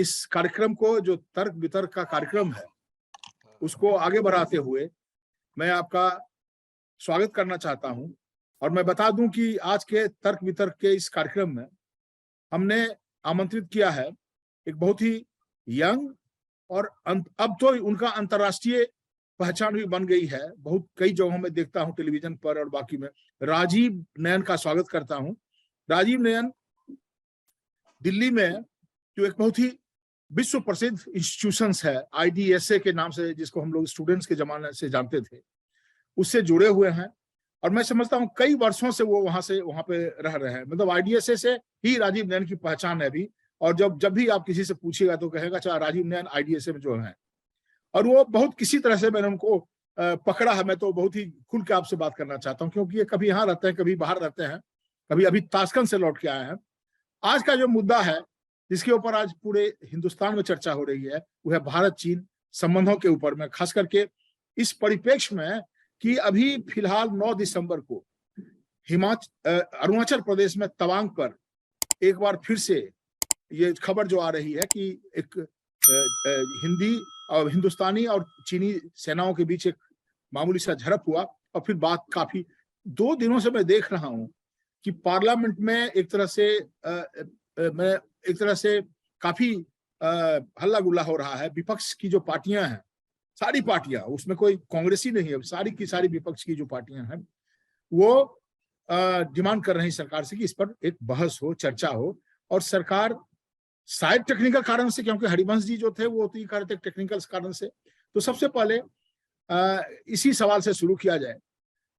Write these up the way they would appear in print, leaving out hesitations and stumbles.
इस कार्यक्रम को, जो तर्क वितर्क का कार्यक्रम है, उसको आगे बढ़ाते हुए मैं आपका स्वागत करना चाहता हूं। और मैं बता दूं कि आज के तर्क वितर्क के इस कार्यक्रम में हमने आमंत्रित किया है एक बहुत ही यंग और अब तो उनका अंतर्राष्ट्रीय पहचान भी बन गई है, बहुत कई जगहों में देखता हूं, टेलीविजन पर और बाकी में। राजीव नयन का स्वागत करता हूं। राजीव नयन दिल्ली में जो एक बहुत ही विश्व प्रसिद्ध इंस्टीट्यूशंस है, IDSA के नाम से, जिसको हम लोग स्टूडेंट्स के जमाने से जानते थे, उससे जुड़े हुए हैं। और मैं समझता हूं कई वर्षों से वो वहां पे रह रहे हैं। मतलब IDSA से ही राजीव नयन की पहचान है अभी। और जब भी आप किसी से पूछिएगा तो कहेगा अच्छा राजीव नयन IDSA में जो है। और वो बहुत किसी तरह से मैंने उनको पकड़ा है। मैं तो बहुत ही खुल के आपसे बात करना चाहता हूँ, क्योंकि ये कभी यहाँ रहते हैं, कभी बाहर रहते हैं, कभी अभी ताशकंद से लौट के आए हैं। आज का जो मुद्दा है, जिसके ऊपर आज पूरे हिंदुस्तान में चर्चा हो रही है, वो है भारत चीन संबंधों के ऊपर में, खास करके इस परिप्रेक्ष्य में कि अभी फिलहाल 9 दिसंबर को अरुणाचल प्रदेश में तवांग पर एक बार फिर से ये खबर जो आ रही है कि एक हिंदी और हिंदुस्तानी और चीनी सेनाओं के बीच एक मामूली सा झड़प हुआ। और फिर बात काफी 2 दिनों से मैं देख रहा हूं कि पार्लियामेंट में एक तरह से काफी हल्ला गुल्ला हो रहा है। विपक्ष की जो पार्टियां हैं, सारी पार्टियां, उसमें कोई कांग्रेसी नहीं है, सारी की सारी विपक्ष की जो पार्टियां हैं वो डिमांड कर रही सरकार से कि इस पर एक बहस हो, चर्चा हो। और सरकार शायद टेक्निकल कारण से, क्योंकि हरिवंश जी जो थे वो तो ये कह रहे थे टेक्निकल कारण से। तो सबसे पहले इसी सवाल से शुरू किया जाए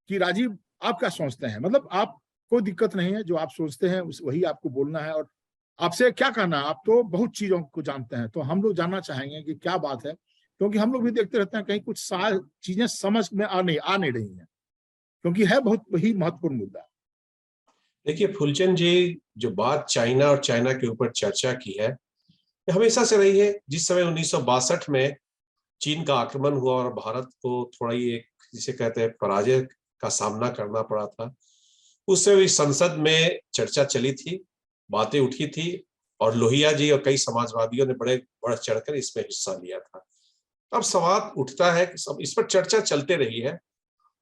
कि राजीव, आप क्या सोचते हैं? मतलब आप, कोई दिक्कत नहीं है, जो आप सोचते हैं वही आपको बोलना है। और आपसे क्या कहना है, आप तो बहुत चीजों को जानते हैं, तो हम लोग जानना चाहेंगे कि क्या बात है, क्योंकि हम लोग भी देखते रहते हैं कहीं कुछ चीजें समझ में आ नहीं रही हैं, क्योंकि है बहुत ही महत्वपूर्ण मुद्दा। देखिए फुलचंद जी, जो बात चाइना और चाइना के ऊपर चर्चा की है, हमेशा से रही है। जिस समय 1962 में चीन का आक्रमण हुआ और भारत को थोड़ा ही एक, जिसे कहते हैं, पराजय का सामना करना पड़ा था, उस समय संसद में चर्चा चली थी, बातें उठी थी, और लोहिया जी और कई समाजवादियों ने बड़े बढ़ चढ़कर इसमें हिस्सा लिया था। अब सवाल उठता है कि सब इस पर चर्चा चलते रही है,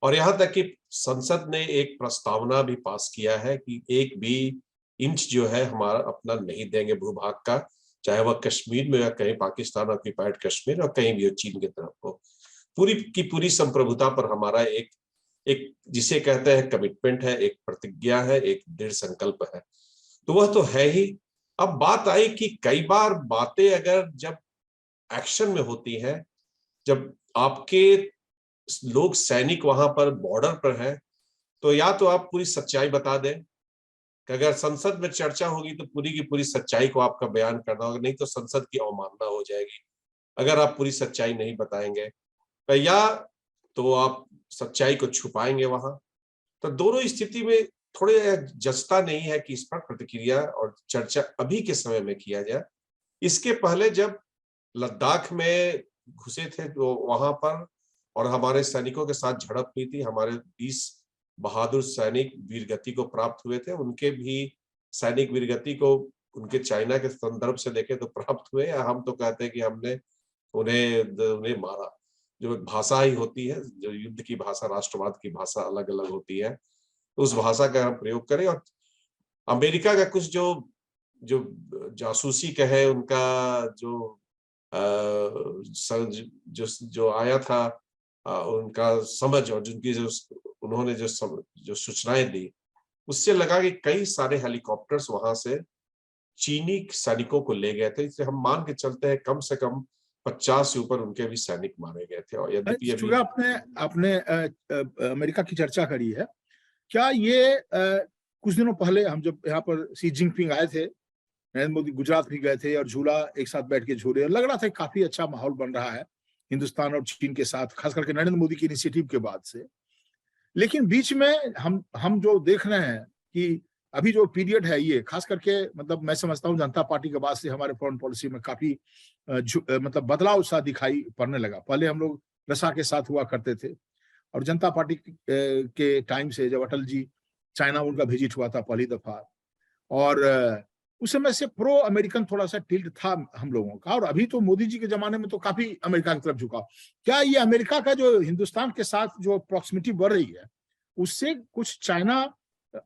और यहाँ तक कि संसद ने एक प्रस्तावना भी पास किया है कि 1 भी इंच जो है हमारा अपना नहीं देंगे भूभाग का, चाहे वह कश्मीर में या कहीं पाकिस्तान ऑक्यूपाइड कश्मीर, और कहीं भी हो चीन की तरफ हो। पूरी की पूरी संप्रभुता पर हमारा एक जिसे कहते हैं कमिटमेंट है, एक प्रतिज्ञा है, एक दृढ़ संकल्प है। तो वह तो है ही। अब बात आई कि कई बार बातें अगर जब एक्शन में होती है, जब आपके लोग सैनिक वहां पर बॉर्डर पर हैं, तो या तो आप पूरी सच्चाई बता दें कि अगर संसद में चर्चा होगी तो पूरी की पूरी सच्चाई को आपका बयान करना होगा, नहीं तो संसद की अवमानना हो जाएगी अगर आप पूरी सच्चाई नहीं बताएंगे, या तो आप सच्चाई को छुपाएंगे वहां। तो दोनों स्थिति में थोड़े जचता नहीं है कि इस पर प्रतिक्रिया और चर्चा अभी के समय में किया जाए। इसके पहले जब लद्दाख में घुसे थे तो वहां पर और हमारे सैनिकों के साथ झड़प हुई थी, हमारे 20 बहादुर सैनिक वीरगति को प्राप्त हुए थे। उनके भी सैनिक वीरगति को उनके चाइना के संदर्भ से देखें तो प्राप्त हुए, या हम तो कहते हैं कि हमने उन्हें मारा। जो भाषा ही होती है, जो युद्ध की भाषा, राष्ट्रवाद की भाषा अलग अलग होती है, तो उस भाषा का हम प्रयोग करें। और अमेरिका का कुछ जो जासूसी कहे, उनका जो जो आया था, उनका समझ, और जिनकी उन्होंने जो सूचनाएं दी, उससे लगा कि कई सारे हेलीकॉप्टर्स वहां से चीनी सैनिकों को ले गए थे। इसलिए हम मान के चलते हैं कम से कम 50 से ऊपर उनके भी सैनिक मारे गए थे। और यद्यपि अभी आपने अमेरिका की चर्चा करी है, क्या ये कुछ दिनों पहले हम जब यहाँ पर शी जिनपिंग आए थे, नरेंद्र मोदी गुजरात भी गए थे और झूला एक साथ बैठ के झूले, लग रहा था काफी अच्छा माहौल बन रहा है हिंदुस्तान और चीन के साथ, खास करके नरेंद्र मोदी की इनिशिएटिव के बाद से। लेकिन बीच में हम जो देख रहे हैं कि अभी जो पीरियड है ये, खास करके मतलब मैं समझता हूँ जनता पार्टी के बाद से हमारे फॉरेन पॉलिसी में काफी मतलब बदलाव सा दिखाई पड़ने लगा। पहले हम लोग रसा के साथ हुआ करते थे, और जनता पार्टी के टाइम से जब अटल जी चाइना उनका विजिट हुआ था पहली दफा, और उस समय से प्रो अमेरिकन थोड़ा सा टिल्ट था हम लोगों का, और अभी तो मोदी जी के जमाने में तो काफी अमेरिका की तरफ झुका। क्या ये अमेरिका का जो हिंदुस्तान के साथ जो प्रॉक्सिमिटी बढ़ रही है, उससे कुछ चाइना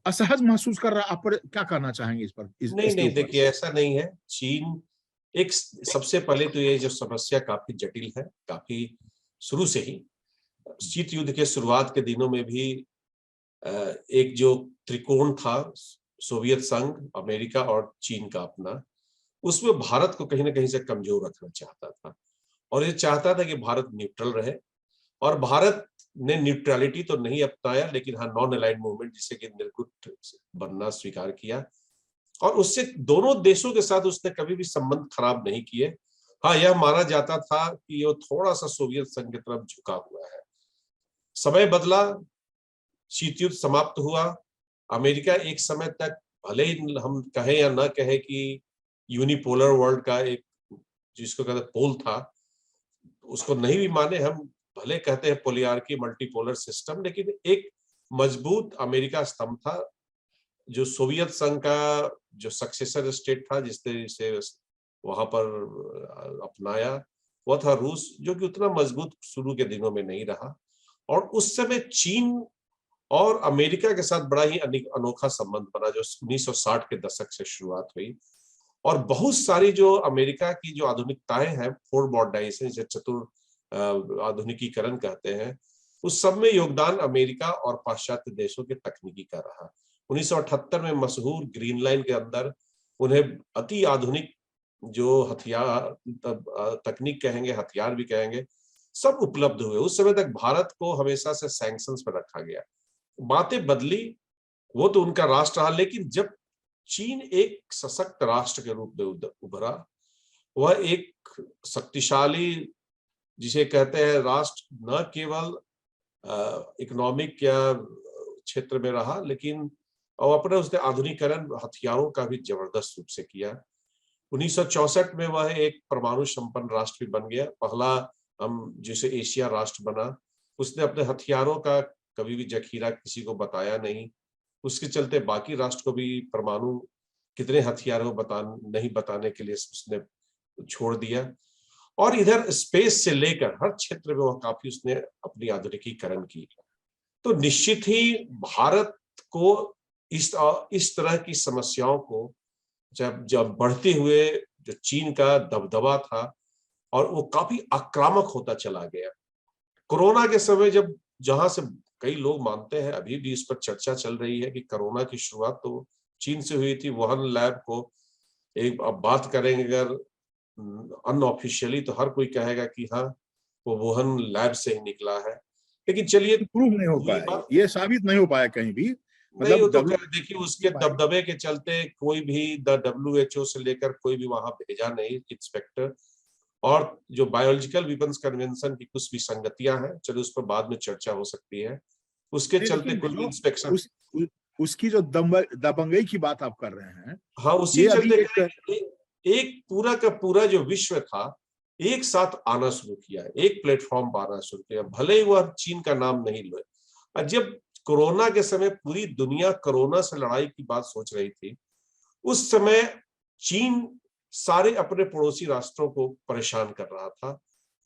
असहज महसूस कर रहा है? आप पर क्या कहना चाहेंगे इस पर, नहीं इसके नहीं, ऊपर? देखिए ऐसा नहीं है। चीन एक, सबसे पहले तो ये जो समस्या काफी जटिल है, काफी शुरू से ही। शीत युद्ध के शुरुआत के दिनों में भी एक जो त्रिकोण था, सोवियत संघ, अमेरिका और चीन का अपना, उसमें भारत को कहीं ना कहीं से कमजोर रखना चाहता था, और ये चाहता था कि भारत न्यूट्रल रहे। और भारत ने न्यूट्रलिटी तो नहीं अपनाया, लेकिन हाँ, नॉन अलाइड मूवमेंट, जिसे कि निर्गुट बनना स्वीकार किया, और उससे दोनों देशों के साथ उसने कभी भी संबंध खराब नहीं किए। हाँ, यह माना जाता था कि ये थोड़ा सा सोवियत संघ की तरफ झुका हुआ है। समय बदला, शीत युद्ध समाप्त हुआ, अमेरिका एक समय तक, भले ही हम कहें या ना कहें कि यूनिपोलर वर्ल्ड का एक, जिसको कहते पोल था, उसको नहीं भी माने हम, भले कहते हैं पोलियार्की, मल्टीपोलर सिस्टम, लेकिन एक मजबूत अमेरिका स्तंभ था। जो सोवियत संघ का जो सक्सेसर स्टेट था, जिसने इसे वहां पर अपनाया, वह था रूस, जो कि उतना मजबूत शुरू के दिनों में नहीं रहा। और उस समय चीन और अमेरिका के साथ बड़ा ही अनोखा संबंध बना, जो 1960 के दशक से शुरुआत हुई। और बहुत सारी जो अमेरिका की जो आधुनिकताएं हैं, फोर मॉडर्नाइजेशन, जिसे चतुर आधुनिकीकरण कहते हैं, उस सब में योगदान अमेरिका और पाश्चात्य देशों के तकनीकी का रहा। 1978 में मशहूर ग्रीन लाइन के अंदर उन्हें अति आधुनिक जो हथियार, तकनीक कहेंगे, हथियार भी कहेंगे, सब उपलब्ध हुए। उस समय तक भारत को हमेशा से सैंक्शंस पर रखा गया। बातें बदली, वो तो उनका राष्ट्र रहा, लेकिन जब चीन एक सशक्त राष्ट्र के रूप में उभरा, वह एक शक्तिशाली, जिसे कहते हैं राष्ट्र, न केवल इकोनॉमिक या क्षेत्र में रहा, लेकिन और अपने उसने आधुनिकीकरण हथियारों का भी जबरदस्त रूप से किया। 1964 में वह एक परमाणु संपन्न राष्ट्र भी बन गया, पहला हम जिसे एशिया राष्ट्र बना। उसने अपने हथियारों का कभी भी जखीरा किसी को बताया नहीं। उसके चलते बाकी राष्ट्र को भी परमाणु कितने हथियार हो नहीं बताने के लिए उसने छोड़ दिया। और इधर स्पेस से लेकर हर क्षेत्र में वह काफी उसने अपनी आधुनिकीकरण की। तो निश्चित ही भारत को इस तरह की समस्याओं को, जब बढ़ते हुए जो चीन का दबदबा था, और वो काफी आक्रामक होता चला गया। कोरोना के समय जब, जहां से कई लोग मानते हैं, अभी भी इस पर चर्चा चल रही है कि कोरोना की शुरुआत तो चीन से हुई थी, वुहान लैब को। एक अब बात करेंगे अगर अनऑफिशियली, तो हर कोई कहेगा कि हाँ, वो वुहान लैब से ही निकला है। लेकिन चलिए, प्रूव नहीं हो ये पाया, बात ये साबित नहीं हो पाया कहीं भी। नहीं, वो मतलब तो देखिए, उसके पाया। दबदबे के चलते कोई भी WHO से लेकर कोई भी वहां भेजा नहीं इंस्पेक्टर। और जो बायोलॉजिकल वेपन्स कन्वेंशन की कुछ भी संगतियां हैं, चलो उस पर बाद में चर्चा हो सकती है, उसके नहीं, चलते लेकिन कोई भी जो इंस्पेक्शन। उसकी जो दबंगई की बात आप कर रहे हैं, हाँ, उसी ये अभी चलते एक एक पूरा का पूरा जो विश्व था, एक साथ आना शुरू किया, एक प्लेटफॉर्म पर आना शुरू किया, भले ही वह चीन का नाम नहीं ले। और जब कोरोना के समय पूरी दुनिया कोरोना से लड़ाई की बात सोच रही थी, उस समय चीन सारे अपने पड़ोसी राष्ट्रों को परेशान कर रहा था,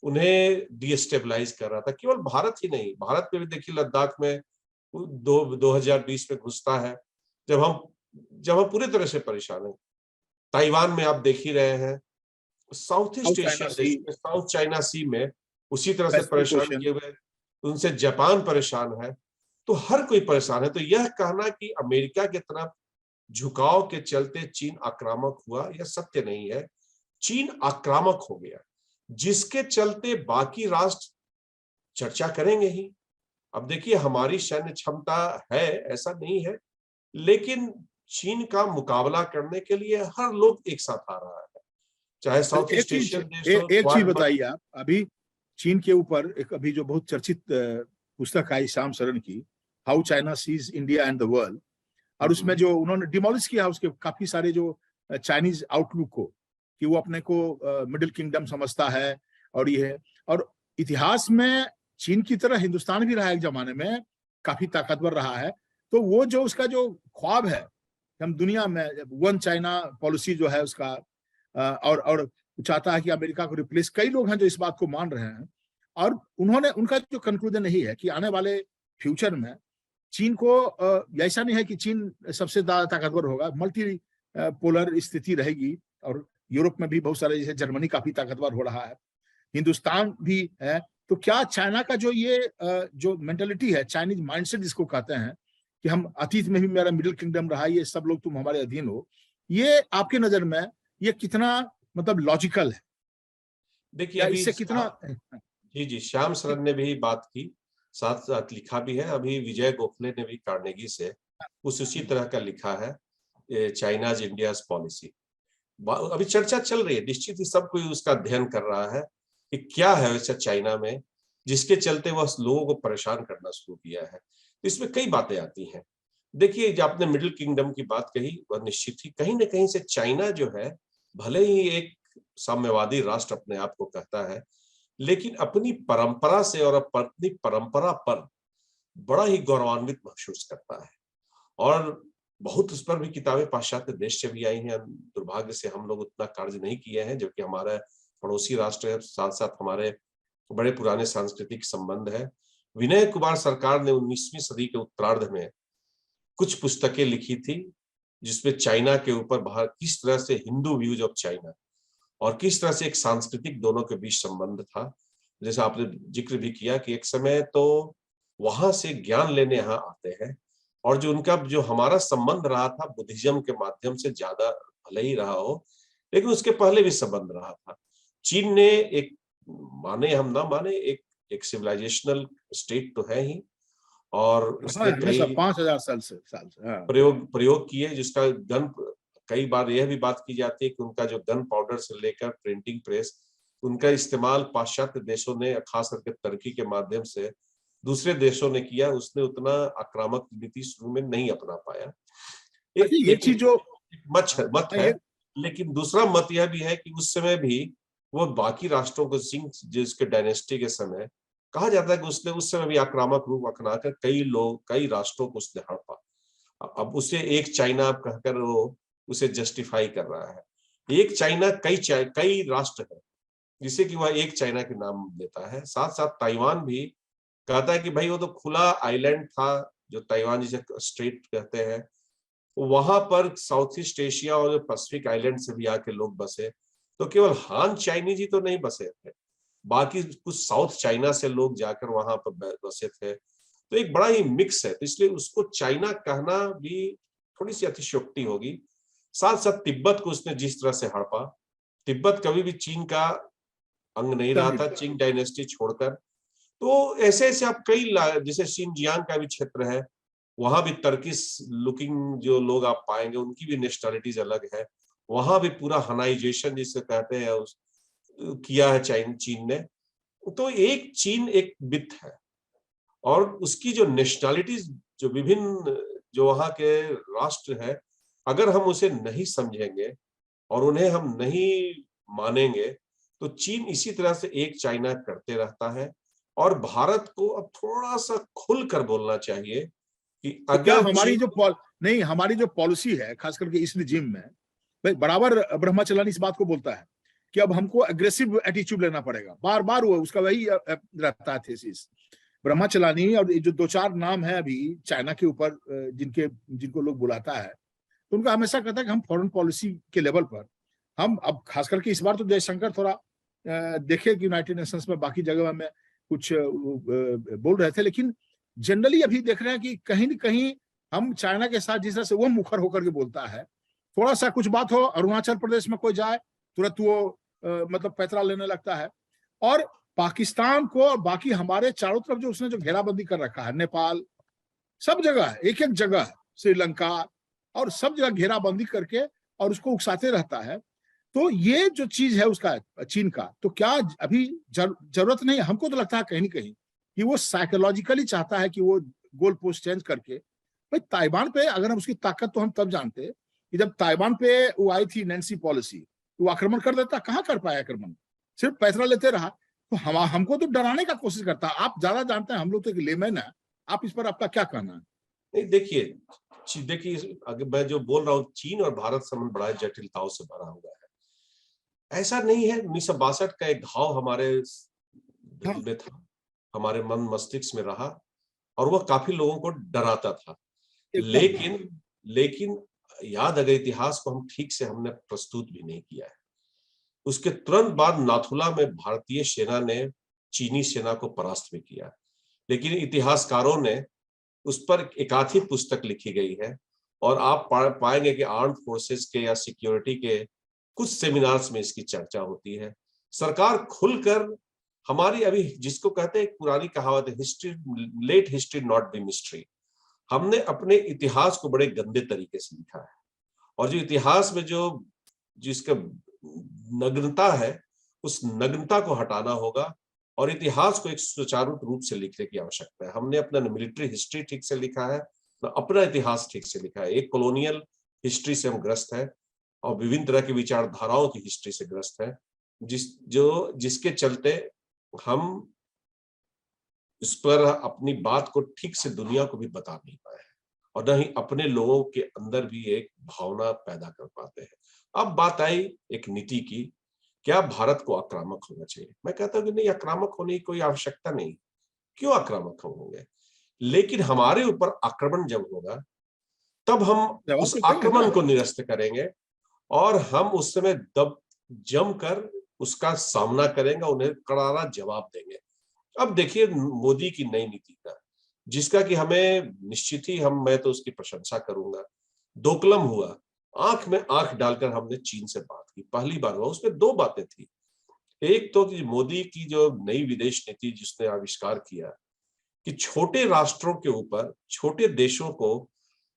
उन्हें डिस्टेबलाइज कर रहा था। केवल भारत ही नहीं, भारत में भी देखिए, लद्दाख में 2020 में घुसता है, जब हम पूरी तरह से परेशान हैं। ताइवान में आप देख ही रहे हैं, south south east China Asia sea, देशों में, साउथ चाइना सी में उसी तरह से पैसिफिक परेशान ओशन। किए हुए, उनसे जापान परेशान है, तो हर कोई परेशान है। तो यह कहना कि अमेरिका की तरफ झुकाव के चलते चीन आक्रामक हुआ, यह सत्य नहीं है। चीन आक्रामक हो गया, जिसके चलते बाकी राष्ट्र चर्चा करेंगे ही। अब देखिए, हमारी सैन्य क्षमता है, ऐसा नहीं है, लेकिन चीन का मुकाबला करने के लिए हर लोग एक साथ आ रहा है, चाहे साउथ ईस्ट एशियन देश हो, एक चीज क्वाड बन। बताइए आप। अभी चीन के ऊपर एक अभी जो बहुत चर्चित पुस्तक आई श्याम शरण की, how China seize India and the world, और उसमें जो उन्होंने डिमोलिश किया उसके काफी सारे जो चाइनीज आउटलुक को, कि वो अपने को मिडिल किंगडम समझता है और ये है। और इतिहास में चीन की तरह हिंदुस्तान भी रहा एक जमाने में, काफी ताकतवर रहा है। तो वो जो उसका जो ख्वाब है हम दुनिया में वन चाइना पॉलिसी जो है उसका और चाहता है कि अमेरिका को रिप्लेस, कई लोग हैं जो इस बात को मान रहे हैं। और उनका जो कंक्लूजन यही है कि आने वाले फ्यूचर में चीन को ऐसा नहीं है कि चीन सबसे ज्यादा ताकतवर होगा, मल्टी पोलर स्थिति रहेगी। और यूरोप में भी बहुत सारे, जैसे जर्मनी काफी ताकतवर हो रहा है, हिंदुस्तान भी है। तो क्या चाइना का जो ये जो मेंटेलिटी है, चाइनीज माइंडसेट जिसको कहते हैं कि हम अतीत में भी मेरा मिडिल किंगडम रहा, ये सब लोग तुम हमारे अधीन हो, ये आपके नजर में ये कितना मतलब लॉजिकल है? देखिए या अभी इससे कितना? जी श्याम शरण ने भी बात की, साथ साथ लिखा भी है। अभी विजय गोखले ने भी कार्नेगी से उसी तरह का लिखा है, चाइनाज इंडियाज पॉलिसी। अभी चर्चा चल रही है, निश्चित ही सब कोई उसका अध्ययन कर रहा है कि क्या है वैसे चाइना में जिसके चलते वह लोगों को परेशान करना शुरू किया है। तो इसमें कई बातें आती हैं। देखिए, जो आपने मिडिल किंगडम की बात कही, वह निश्चित ही कहीं ना कहीं से चाइना जो है, भले ही एक साम्यवादी राष्ट्र अपने आप को कहता है, लेकिन अपनी परंपरा से और अपनी परंपरा पर बड़ा ही गौरवान्वित महसूस करता है। और बहुत उस पर भी किताबें पाश्चात्य देश से भी आई हैं। दुर्भाग्य से हम लोग उतना कार्य नहीं किए हैं, जो कि हमारा पड़ोसी राष्ट्र है, साथ साथ हमारे बड़े पुराने सांस्कृतिक संबंध है। विनय कुमार सरकार ने 19वीं सदी के उत्तरार्ध में कुछ पुस्तकें लिखी थी, जिसमें चाइना के ऊर बाहर किस तरह से हिंदू व्यूज ऑफ चाइना और किस तरह से एक सांस्कृतिक दोनों के बीच संबंध था। जैसा आपने जिक्र भी किया कि एक समय तो वहां से ज्ञान लेने यहाँ आते हैं, और जो उनका जो हमारा संबंध रहा था बुद्धिज्म के माध्यम से, ज्यादा भले ही रहा हो, लेकिन उसके पहले भी संबंध रहा था। चीन ने एक, माने हम ना माने, एक सिविलाइजेशनल स्टेट तो है ही, और उसने कई 5000 साल से प्रयोग किए, जिसका गन, कई बार यह भी बात की जाती है कि उनका जो गन पाउडर से लेकर प्रिंटिंग प्रेस, उनका इस्तेमाल पाश्चात्य देशों ने खास करके तुर्की के माध्यम से दूसरे देशों ने किया। उसने उतना आक्रामक नीति शुरू में नहीं अपना पाया। ये चीज जो मत है, लेकिन दूसरा मत यह भी है कि उस समय भी वो बाकी राष्ट्रों को, सिंह जिसके डायनेस्टी के समय कहा जाता है कि उसने उस समय भी आक्रामक रूप अपनाकर कई राष्ट्रों को उसने हड़पा। अब उसे एक चाइना कहकर वो उसे जस्टिफाई कर रहा है। एक चाइना कई राष्ट्र है, जिसे कि वह एक चाइना के नाम लेता है। साथ साथ ताइवान भी कहता है कि भाई वो तो खुला आइलैंड था, जो ताइवान जिसे स्ट्रेट कहते हैं, वहां पर साउथ ईस्ट एशिया और पैसिफिक आइलैंड से भी आके लोग बसे। तो केवल हान चाइनीज ही तो नहीं बसे थे, बाकी कुछ साउथ चाइना से लोग जाकर वहां पर बसे थे। तो एक बड़ा ही मिक्स है, तो इसलिए उसको चाइना कहना भी थोड़ी सी अतिशयोक्ति होगी। साथ साथ तिब्बत को उसने जिस तरह से हड़पा, तिब्बत कभी भी चीन का अंग नहीं रहा था, चिंग डायनेस्टी छोड़कर। तो ऐसे ऐसे आप कई, जैसे शिनजियांग का भी क्षेत्र है, वहां भी टर्किश लुकिंग जो लोग आप पाएंगे, उनकी भी नेशनलिटीज अलग है। वहां भी पूरा हनाइजेशन जिसे कहते हैं किया है चीन ने। तो एक चीन एक वित्त है, और उसकी जो नेशनलिटीज, जो विभिन्न जो वहां के राष्ट्र है, अगर हम उसे नहीं समझेंगे और उन्हें हम नहीं मानेंगे, तो चीन इसी तरह से एक चाइना करते रहता है। और भारत को अब थोड़ा सा खुलकर बोलना चाहिए कि अगर हमारी जो पॉलिसी है, खास करके इस रिजिम में, भाई बराबर ब्रह्मचलानी इस बात को बोलता है कि अब हमको एग्रेसिव एटीट्यूड लेना पड़ेगा। बार बार वो उसका वही रहता है थीसिस। ब्रह्मचलानी और जो 2-4 नाम है अभी चाइना के ऊपर जिनको लोग बुलाता है, तो उनका हमेशा कहता है कि हम फॉरेन पॉलिसी के लेवल पर हम, अब खास करके इस बार तो जयशंकर थोड़ा देखे कि यूनाइटेड नेशंस में बाकी जगह में कुछ बोल रहे थे, लेकिन जनरली अभी देख रहे हैं कि कहीं न कहीं हम चाइना के साथ जिस तरह से वो मुखर होकर के बोलता है, थोड़ा सा कुछ बात हो, अरुणाचल प्रदेश में कोई जाए तुरंत वो मतलब पैतरा लेने लगता है। और पाकिस्तान को और बाकी हमारे चारों तरफ जो उसने जो घेराबंदी कर रखा है, नेपाल, सब जगह एक एक जगह, श्रीलंका, और सब जगह घेराबंदी करके और उसको उकसाते रहता है। तो ये जो चीज है उसका चीन का, तो क्या अभी जरूरत नहीं? हमको तो लगता है कहीं ना कहीं कि वो साइकोलॉजिकली चाहता है कि वो गोल पोस्ट चेंज करके, भाई ताइवान पे अगर हम उसकी ताकत तो हम तब जानते कि जब ताइवान पे वो आई थी नैन्सी पॉलिसी, वो आक्रमण कर देता। कहाँ कर पाया आक्रमण, सिर्फ पैसा लेते रहा। तो हमको तो डराने का कोशिश करता। आप ज्यादा जानते हैं, हम लोग तो एक लेमैन है, आप इस पर आपका क्या कहना है? नहीं, देखिए, देखिए अगर मैं जो बोल रहा हूँ, चीन और भारत संबंध बड़ा जटिलताओं से भरा हुआ है। ऐसा नहीं है, 1962 का एक घाव हमारे दिल में था, हमारे मन मस्तिष्क में रहा, और वह काफी लोगों को डराता था। एकदम। लेकिन याद अगर इतिहास को हम ठीक से हमने प्रस्तुत भी नहीं किया है। उसके तुरंत बाद नाथुला में भारतीय सेना ने चीनी सेना को परास्त भी किया, लेकिन इतिहासकारों ने उस पर एक आधी पुस्तक लिखी गई है, और आप पाएंगे कि आर्म्ड फोर्सेस के या सिक्योरिटी के कुछ सेमिनार्स में इसकी चर्चा होती है। सरकार खुलकर हमारी, अभी जिसको कहते हैं, एक पुरानी कहावत है, history let history not be mystery. हमने अपने इतिहास को बड़े गंदे तरीके से लिखा है, और जो इतिहास में जो जिसका नग्नता है, उस नग्नता को हटाना होगा, और इतिहास को एक सुचारू रूप से लिखने की आवश्यकता है। हमने अपना मिलिट्री हिस्ट्री ठीक से लिखा है, न अपना इतिहास ठीक से लिखा है। एक कॉलोनियल हिस्ट्री से हम ग्रस्त है, और विभिन्न तरह की विचारधाराओं की हिस्ट्री से ग्रस्त है, जिसके चलते हम इस पर अपनी बात को ठीक से दुनिया को भी बता नहीं पाए हैं, और न ही अपने लोगों के अंदर भी एक भावना पैदा कर पाते हैं। अब बात आई एक नीति की, क्या भारत को आक्रामक होना चाहिए? मैं कहता हूं कि नहीं, आक्रामक होने की कोई आवश्यकता नहीं। क्यों आक्रामक हम होंगे? लेकिन हमारे ऊपर आक्रमण जब होगा, तब हम जवाब उस तो देंगे आक्रमण ना। को निरस्त करेंगे, और हम उस समय जमकर उसका सामना करेंगे, उन्हें करारा जवाब देंगे। अब देखिए मोदी की नई नीति का, जिसका कि हमें निश्चित ही मैं तो उसकी प्रशंसा करूंगा। दोकलम हुआ, आंख में आंख डालकर हमने चीन से बात की, पहली बार हुआ। उसमें दो बातें थी। एक तो कि मोदी की जो नई विदेश नीति जिसने आविष्कार किया, कि छोटे राष्ट्रों के ऊपर, छोटे देशों को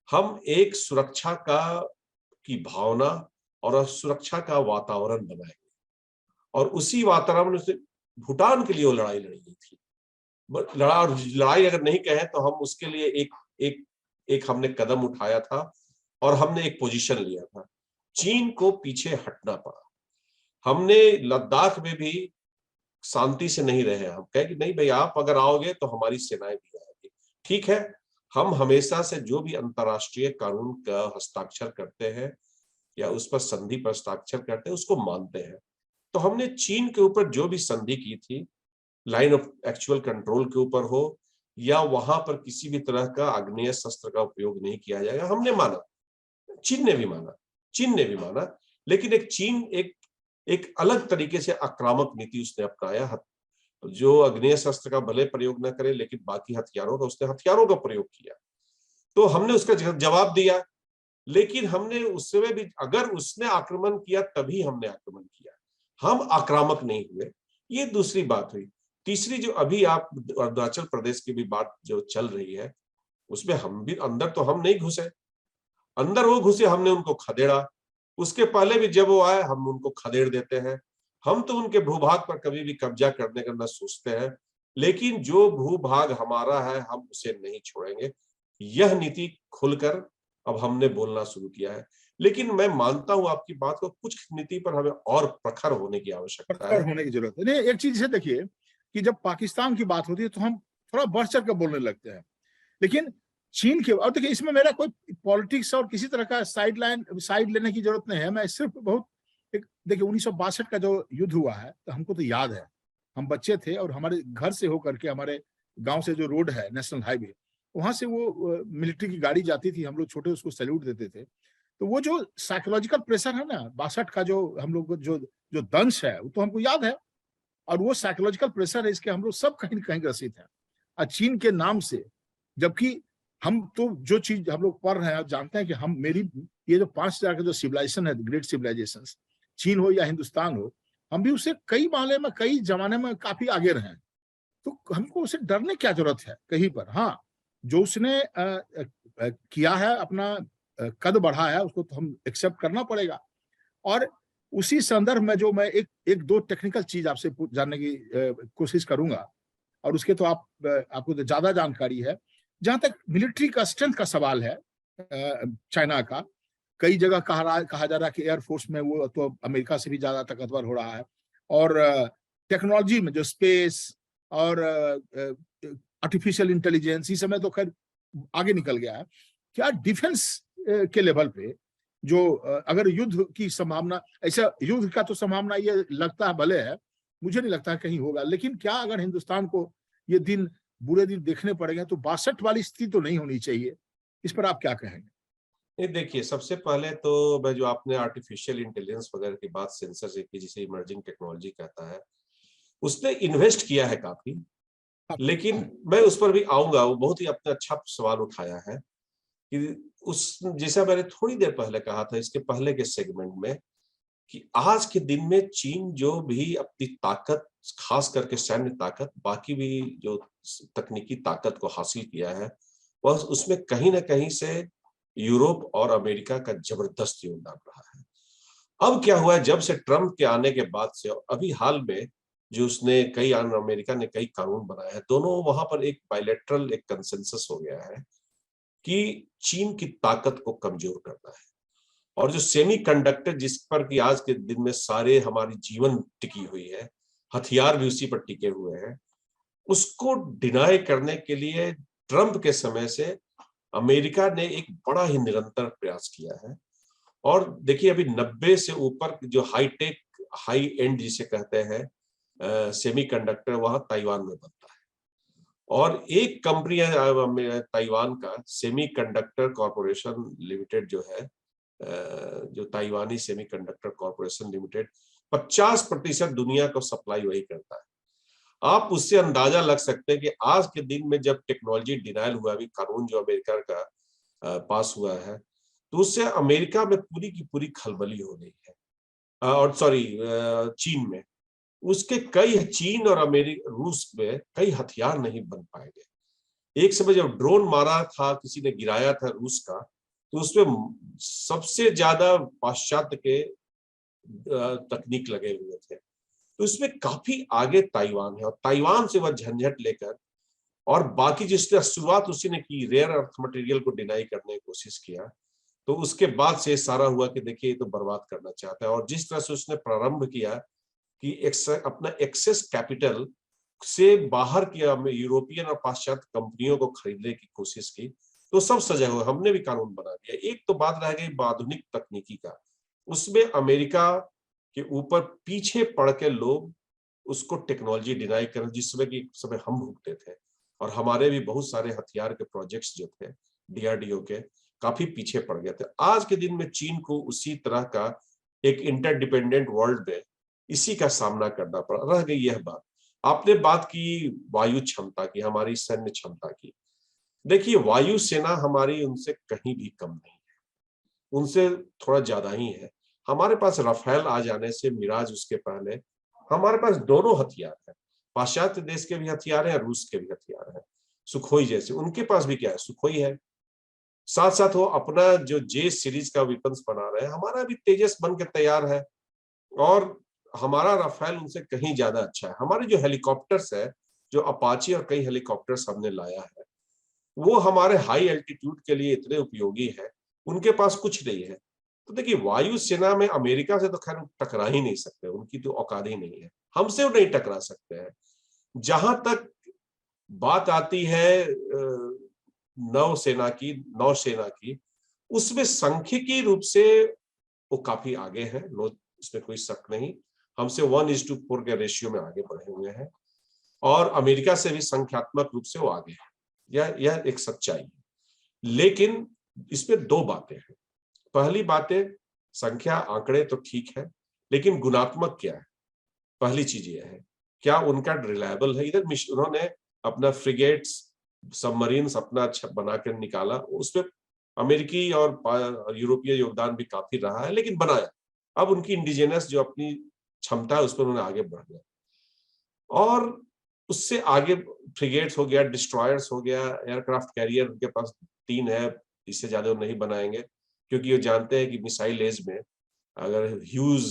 हम एक सुरक्षा की भावना और सुरक्षा का वातावरण बनाएंगे, और उसी वातावरण से भूटान के लिए वो लड़ाई लड़ी गई थी। लड़ाई अगर नहीं कहें तो हम उसके लिए एक हमने कदम उठाया था, और हमने एक पोजीशन लिया था। चीन को पीछे हटना पड़ा। हमने लद्दाख में भी शांति से नहीं रहे। हम कहे कि नहीं भाई, आप अगर आओगे तो हमारी सेनाएं भी आएगी। ठीक है, हम हमेशा से जो भी अंतर्राष्ट्रीय कानून का हस्ताक्षर करते हैं या उस पर संधि पर हस्ताक्षर करते हैं, उसको मानते हैं। तो हमने चीन के ऊपर जो भी संधि की थी, लाइन ऑफ एक्चुअल कंट्रोल के ऊपर हो, या वहां पर किसी भी तरह का आग्नेय शस्त्र का उपयोग नहीं किया जाएगा, हमने माना। चीन ने भी माना। लेकिन एक अलग तरीके से आक्रामक नीति उसने अपनाया, जो आग्नेय शस्त्र का भले प्रयोग न करे, लेकिन बाकी उसने हथियारों का प्रयोग किया। तो हमने उसका जवाब दिया, लेकिन हमने उस समय भी, अगर उसने आक्रमण किया तभी हमने आक्रमण किया, हम आक्रामक नहीं हुए। ये दूसरी बात हुई। तीसरी, जो अभी आप अरुणाचल प्रदेश की भी बात जो चल रही है, उसमें हम भी अंदर तो हम नहीं घुसे, अंदर वो घुसे, हमने उनको खदेड़ा। उसके पहले भी जब वो आए, हम उनको खदेड़ देते हैं। हम तो उनके भूभाग पर कभी भी कब्जा करने का न सोचते हैं, लेकिन जो भूभाग हमारा है हम उसे नहीं छोड़ेंगे। यह नीति खुलकर अब हमने बोलना शुरू किया है। लेकिन मैं मानता हूं आपकी बात को, कुछ नीति पर हमें और प्रखर होने की आवश्यकता प्रखर है। होने की जरूरत है। नहीं, एक चीज से देखिए कि जब पाकिस्तान की बात होती है तो हम थोड़ा बढ़ चढ़ कर बोलने लगते हैं, लेकिन चीन के, और देखिए इसमें मेरा कोई पॉलिटिक्स और किसी तरह का साइड लेने की जरूरत नहीं है। मैं सिर्फ बहुत देखिए 1962 का जो युद्ध हुआ है, तो हमको तो याद है, हम बच्चे थे, और हमारे घर से होकर के हमारे गांव से जो रोड है, नेशनल हाईवे, वहां से वो मिलिट्री की गाड़ी जाती थी, हम लोग छोटे उसको सैल्यूट देते थे। तो वो जो साइकोलॉजिकल प्रेशर है ना 62 का, जो हम लोग जो जो दंश है, वो तो हमको याद है, और वो साइकोलॉजिकल प्रेशर है, इसके हम लोग सब कहीं न कहीं ग्रसित हैं। चीन के नाम से, जबकि हम तो जो चीज हम लोग पढ़ रहे हैं, आप जानते हैं कि हम मेरी ये जो 5000 का जो सिविलाइजेशन है, ग्रेट सिविलाइजेशन, चीन हो या हिंदुस्तान हो, हम भी उससे कई मामले में, कई जमाने में काफी आगे रहे हैं। तो हमको उसे डरने क्या जरूरत है कहीं पर? हाँ, जो उसने किया है, अपना कद बढ़ा है, उसको तो हम एक्सेप्ट करना पड़ेगा। और उसी संदर्भ में जो मैं एक दो टेक्निकल चीज आपसे जानने की कोशिश करूंगा, और उसके तो आपको तो ज्यादा जानकारी है। जहां तक मिलिट्री का स्ट्रेंथ का सवाल है, चाइना का, कई जगह कहा जा रहा है कि एयरफोर्स में वो तो अमेरिका से भी ज्यादा ताकतवर हो रहा है, और टेक्नोलॉजी में जो स्पेस और आर्टिफिशियल इंटेलिजेंस, इस समय तो खैर आगे निकल गया है। क्या डिफेंस के लेवल पे जो अगर युद्ध की संभावना, ऐसा युद्ध का तो संभावना ये लगता है भले है, मुझे नहीं लगता कहीं होगा, लेकिन क्या अगर हिंदुस्तान को ये दिन, बुरे दिन देखने पड़ेंगे तो 62 वाली स्थिति तो नहीं होनी चाहिए। इस पर आप क्या कहेंगे? ये देखिए, सबसे पहले तो मैं जो आपने आर्टिफिशियल इंटेलिजेंस वगैरह की बात सेंसर से की, जिसे इमर्जिंग टेक्नोलॉजी कहता है, उसने इन्वेस्ट किया है काफी, लेकिन मैं उस पर भी आऊंगा। वो बहुत ही अपना अच्छा सवाल उठाया है कि उस, जैसा मैंने थोड़ी देर पहले कहा था इसके पहले के सेगमेंट में, कि आज के दिन में चीन जो भी अपनी ताकत, खास करके सैन्य ताकत, बाकी भी जो तकनीकी ताकत को हासिल किया है, वह उसमें कहीं ना कहीं से यूरोप और अमेरिका का जबरदस्त योगदान रहा है। अब क्या हुआ है, जब से ट्रंप के आने के बाद से अभी हाल में जो उसने अमेरिका ने कई कानून बनाए हैं, दोनों वहां पर एक बायलैटरल एक कंसेंसस हो गया है कि चीन की ताकत को कमजोर करना है। और जो सेमीकंडक्टर जिस पर कि आज के दिन में सारे हमारी जीवन टिकी हुई है, हथियार भी उसी पर टिके हुए हैं, उसको डिनाई करने के लिए ट्रंप के समय से अमेरिका ने एक बड़ा ही निरंतर प्रयास किया है। और देखिए, अभी 90 से ऊपर जो हाईटेक, हाई एंड जिसे कहते हैं सेमीकंडक्टर, वहां ताइवान में बनता है। और एक कंपनी है ताइवान का, सेमीकंडक्टर कॉरपोरेशन लिमिटेड जो है, जो ताइवानी सेमीकंडक्टर कॉरपोरेशन लिमिटेड, 50% दुनिया को सप्लाई वही करता है। आप उससे अंदाजा लग सकते हैं कि आज के दिन में जब टेक्नोलॉजी डिनाइल हुआ, अभी कानून जो अमेरिका का पास हुआ है, तो उससे अमेरिका में पूरी की पूरी खलबली हो गई है। और सॉरी, चीन में उसके कई, चीन और रूस में कई हथियार नहीं बन पाएंगे। एक समय जब ड्रोन मारा था, किसी ने गिराया था रूस का, तो उसमें सबसे ज्यादा पाश्चात्य के तकनीक लगे हुए थे। तो इसमें काफी आगे ताइवान है, और ताइवान से वह झंझट लेकर, और बाकी जिसने शुरुआत उसी ने की, रेयर अर्थ मटेरियल को डिनाई करने की कोशिश किया, तो उसके बाद से सारा हुआ कि देखिए ये तो बर्बाद करना चाहता है। और जिस तरह से उसने प्रारंभ किया कि अपना एक्सेस कैपिटल से बाहर किया, यूरोपियन और पाश्चात्य कंपनियों को खरीदने की कोशिश की, तो सब सजा हुआ। हमने भी कानून बना दिया। एक तो बात रह गई आधुनिक तकनीकी का, उसमें अमेरिका के ऊपर पीछे पड़ के लोग उसको टेक्नोलॉजी डिनाई कर, जिस समय की समय हम भुगते थे। और हमारे भी बहुत सारे हथियार के प्रोजेक्ट्स जो थे डीआरडीओ के, काफी पीछे पड़ गए थे। आज के दिन में चीन को उसी तरह का एक इंटरडिपेंडेंट वर्ल्ड में इसी का सामना करना पड़ा। रह गई यह बात, आपने बात की वायु क्षमता की, हमारी सैन्य क्षमता की। देखिए, वायु सेना हमारी उनसे कहीं भी कम नहीं है, उनसे थोड़ा ज्यादा ही है। हमारे पास राफेल आ जाने से, मिराज उसके पहले, हमारे पास दोनों हथियार है। पाश्चात्य देश के भी हथियार है, रूस के भी हथियार है, सुखोई जैसे। उनके पास भी क्या है, सुखोई है। साथ साथ वो अपना जो जे सीरीज का वेपन्स बना रहे हैं, हमारा भी तेजस बन के तैयार है। और हमारा राफेल उनसे कहीं ज्यादा अच्छा है। हमारे जो हेलीकॉप्टर्स है, जो अपाची और कई हेलीकॉप्टर्स हमने लाया है, वो हमारे हाई एल्टीट्यूड के लिए इतने उपयोगी है, उनके पास कुछ नहीं है। तो देखिए, वायु सेना में अमेरिका से तो खैर टकरा ही नहीं सकते, उनकी तो औकात ही नहीं है, हमसे वो नहीं टकरा सकते हैं। जहां तक बात आती है नौसेना की, उसमें सांख्यिकी रूप से वो काफी आगे है, नो, इसमें कोई शक नहीं। हमसे 1:4 के रेशियो में आगे बढ़े हुए हैं, और अमेरिका से भी संख्यात्मक रूप से वो आगे है। यह एक सच्चाई है। लेकिन इसमें दो बातें हैं। पहली बातें, संख्या आंकड़े तो ठीक है, लेकिन गुणात्मक क्या है? पहली चीज यह है, क्या उनका रिलायबल है? इधर उन्होंने अपना फ्रिगेट्स, सबमरीन्स अपना अच्छा बनाकर निकाला, उसमें अमेरिकी और यूरोपीय योगदान भी काफी रहा है, लेकिन बनाया। अब उनकी इंडिजिनस जो अपनी क्षमता है, उस पर उन्होंने आगे बढ़ गया। और उससे आगे फ्रिगेट्स हो गया, डिस्ट्रॉयर्स हो गया, एयरक्राफ्ट कैरियर उनके पास 3 है, इससे ज्यादा वो नहीं बनाएंगे, क्योंकि वो जानते हैं कि मिसाइल एज में अगर ह्यूज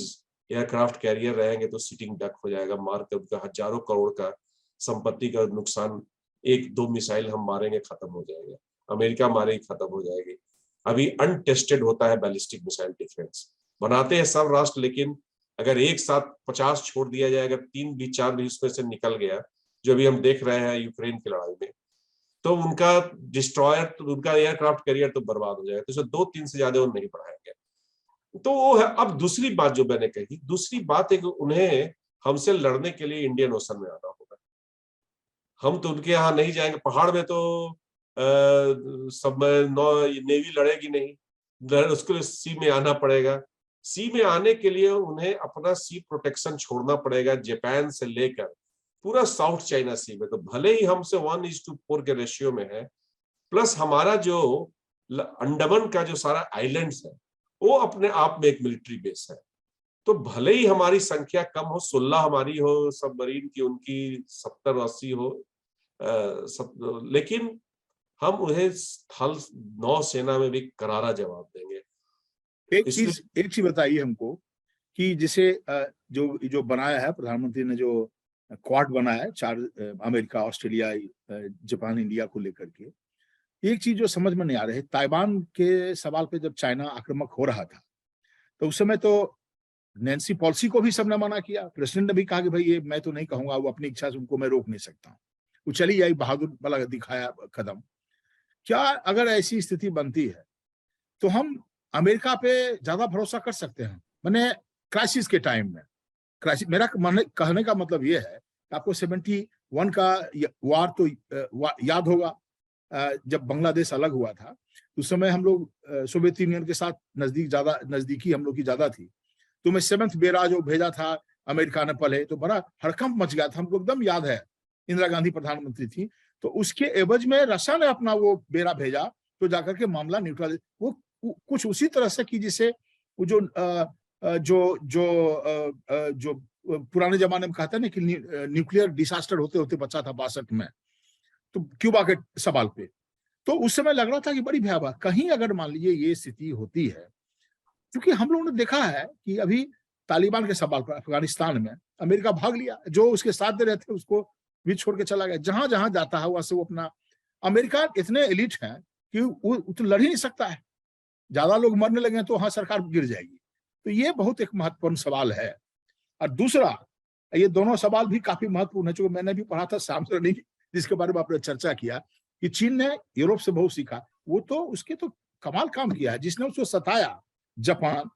एयरक्राफ्ट कैरियर रहेंगे तो सिटिंग डक हो जाएगा, मार कर उनका हजारों करोड़ का संपत्ति का नुकसान, 1-2 मिसाइल हम मारेंगे खत्म हो जाएगा, अमेरिका मारेगी खत्म हो जाएगी। अभी अनटेस्टेड होता है बैलिस्टिक मिसाइल डिफेंस, बनाते हैं सब राष्ट्र, लेकिन अगर एक साथ 50 छोड़ दिया जाए, अगर 3 भी 4 भी उसमें से निकल गया, जो अभी हम देख रहे हैं यूक्रेन की लड़ाई में, तो उनका डिस्ट्रॉयर, तो उनका एयरक्राफ्ट कैरियर तो बर्बाद हो जाएगा, तो इसमें 2-3 से ज्यादा वो नहीं बढ़ाएंगे। तो वो है। अब दूसरी बात जो मैंने कही, दूसरी बात है कि उन्हें हमसे लड़ने के लिए इंडियन ओशन में आना होगा। हम तो उनके यहाँ नहीं जाएंगे, पहाड़ में तो सब नेवी लड़ेगी नहीं, उसके लिए सी में आना पड़ेगा। सी में आने के लिए उन्हें अपना सी प्रोटेक्शन छोड़ना पड़ेगा, जापान से लेकर पूरा साउथ चाइना सी में। तो भले ही हमसे 1:4 के रेशियो में है, प्लस हमारा जो अंडमान का जो सारा आइलैंड्स है वो अपने आप में एक मिलिट्री बेस है। तो भले ही हमारी संख्या कम हो, 16 हमारी हो सबमरीन की, उनकी 70-80 हो, लेकिन हम उन्हें थल नौसेना में भी करारा जवाब देंगे। एक चीज बताइए हमको कि जिसे जो बनाया है प्रधानमंत्री ने, जो क्वाड बनाया है 4 अमेरिका, ऑस्ट्रेलिया, जापान, इंडिया को लेकर के, एक चीज जो समझ में नहीं आ रही है, ताइवान के सवाल पे जब चाइना आक्रामक हो रहा था तो उस समय तो नैन्सी पॉलिसी को भी सबने मना किया, प्रेसिडेंट ने भी कहा कि भाई ये मैं तो नहीं कहूंगा, वो अपनी इच्छा से, उनको मैं रोक नहीं सकता। वो चली आई, बहादुर वाला दिखाया कदम। क्या अगर ऐसी स्थिति बनती है तो हम अमेरिका पे ज्यादा भरोसा कर सकते हैं? मैंने क्राइसिस के टाइम में, क्राइसिस, मेरा कहने का मतलब ये है कि आपको 71 का वार तो याद होगा, जब बांग्लादेश अलग हुआ था उस समय हम लोग सोवियत यूनियन के साथ नजदीकी हम लोग की ज्यादा थी। तो मैं 7th बेरा जो भेजा था अमेरिका ने पहले, तो बड़ा हड़कंप मच गया था, हमको एकदम याद है, इंदिरा गांधी प्रधानमंत्री थी। तो उसके एवज में रशिया ने अपना वो बेरा भेजा, तो जाकर के मामला न्यूट्रल, वो कुछ उसी तरह से की जिसे वो जो पुराने जमाने में कहते हैं ना कि न्यूक्लियर डिसास्टर होते होते बचा था 62 में, तो क्यूबा के सवाल पे। तो उस समय लग रहा था कि बड़ी भयावह, कहीं अगर मान लीजिए ये स्थिति होती है, क्योंकि हम लोगों ने देखा है कि अभी तालिबान के सवाल पर अफगानिस्तान में अमेरिका भाग लिया, जो उसके साथ दे रहे थे उसको भी छोड़ के चला गया। जहां जहां जाता है वहां से वो अपना, अमेरिका इतने एलिट है कि वो तो लड़ ही नहीं सकता है, ज्यादा लोग मरने लगे तो वहां सरकार गिर जाएगी। तो ये बहुत एक महत्वपूर्ण सवाल है। और दूसरा, ये दोनों सवाल भी काफी महत्वपूर्ण है, चूंकि मैंने भी पढ़ा था सामने, जिसके बारे में आपने चर्चा किया कि चीन ने यूरोप से बहुत सीखा, वो तो उसके तो कमाल काम किया है, जिसने उसको सताया, जापान,